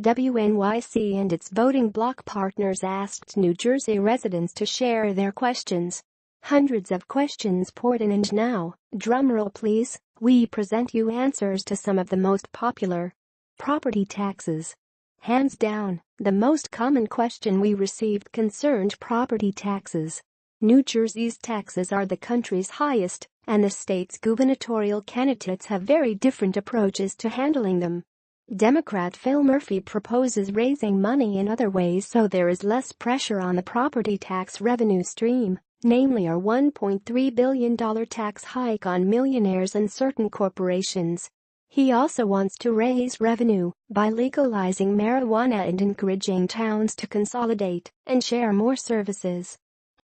WNYC and its voting bloc partners asked New Jersey residents to share their questions. Hundreds of questions poured in, and now, drumroll please, we present you answers to some of the most popular. Property taxes. Hands down, the most common question we received concerned property taxes. New Jersey's taxes are the country's highest, and the state's gubernatorial candidates have very different approaches to handling them. Democrat Phil Murphy proposes raising money in other ways so there is less pressure on the property tax revenue stream, namely a $1.3 billion tax hike on millionaires and certain corporations. He also wants to raise revenue by legalizing marijuana and encouraging towns to consolidate and share more services.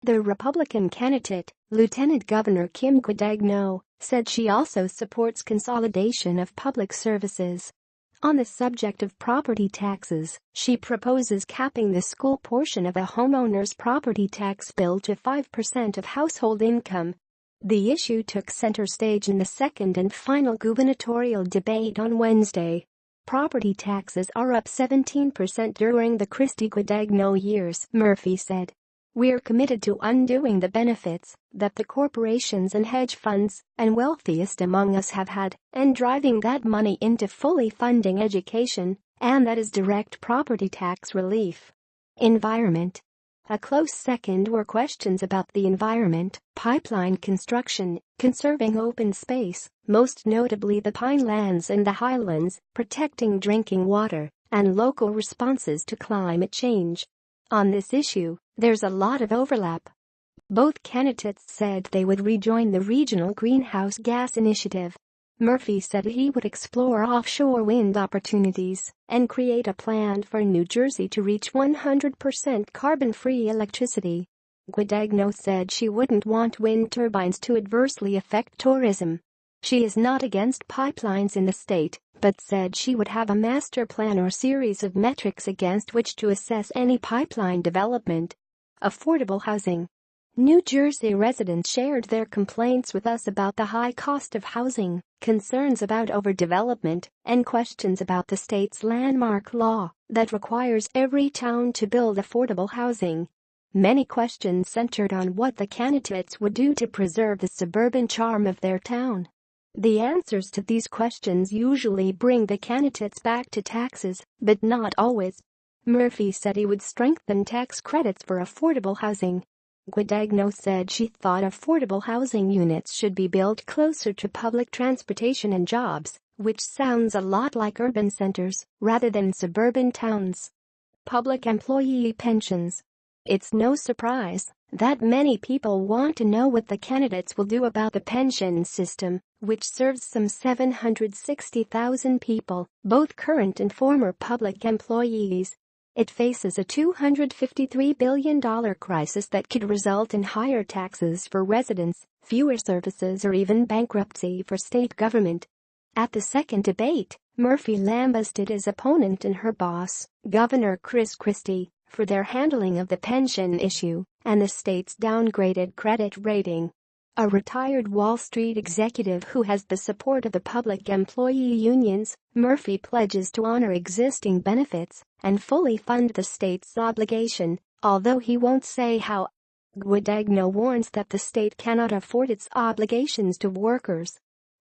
The Republican candidate, Lieutenant Governor Kim Guadagno, said she also supports consolidation of public services. On the subject of property taxes, she proposes capping the school portion of a homeowner's property tax bill to 5% of household income. The issue took center stage in the second and final gubernatorial debate on Wednesday. Property taxes are up 17% during the Christie-Guadagno years, Murphy said. We're committed to undoing the benefits that the corporations and hedge funds and wealthiest among us have had and driving that money into fully funding education, and that is direct property tax relief. Environment. A close second were questions about the environment, pipeline construction, conserving open space, most notably the pinelands and the highlands, protecting drinking water, and local responses to climate change. On this issue, there's a lot of overlap. Both candidates said they would rejoin the Regional Greenhouse Gas Initiative. Murphy said he would explore offshore wind opportunities and create a plan for New Jersey to reach 100% carbon-free electricity. Guadagno said she wouldn't want wind turbines to adversely affect tourism. She is not against pipelines in the state, but said she would have a master plan or series of metrics against which to assess any pipeline development. Affordable housing. New Jersey residents shared their complaints with us about the high cost of housing, concerns about overdevelopment, and questions about the state's landmark law that requires every town to build affordable housing. Many questions centered on what the candidates would do to preserve the suburban charm of their town. The answers to these questions usually bring the candidates back to taxes, but not always. Murphy said he would strengthen tax credits for affordable housing. Guadagno said she thought affordable housing units should be built closer to public transportation and jobs, which sounds a lot like urban centers rather than suburban towns. Public employee pensions. It's no surprise that many people want to know what the candidates will do about the pension system, which serves some 760,000 people, both current and former public employees. It faces a $253 billion crisis that could result in higher taxes for residents, fewer services, or even bankruptcy for state government. At the second debate, Murphy lambasted his opponent and her boss, Governor Chris Christie, for their handling of the pension issue and the state's downgraded credit rating. A retired Wall Street executive who has the support of the public employee unions, Murphy pledges to honor existing benefits and fully fund the state's obligation, although he won't say how. Guadagno warns that the state cannot afford its obligations to workers.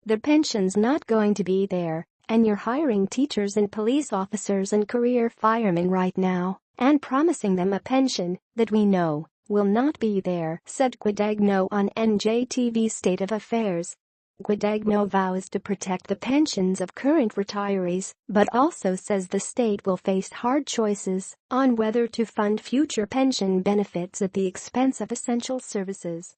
The pension's not going to be there, and you're hiring teachers and police officers and career firemen right now and promising them a pension that we know will not be there, said Guadagno on NJTV's State of Affairs. Guadagno vows to protect the pensions of current retirees, but also says the state will face hard choices on whether to fund future pension benefits at the expense of essential services.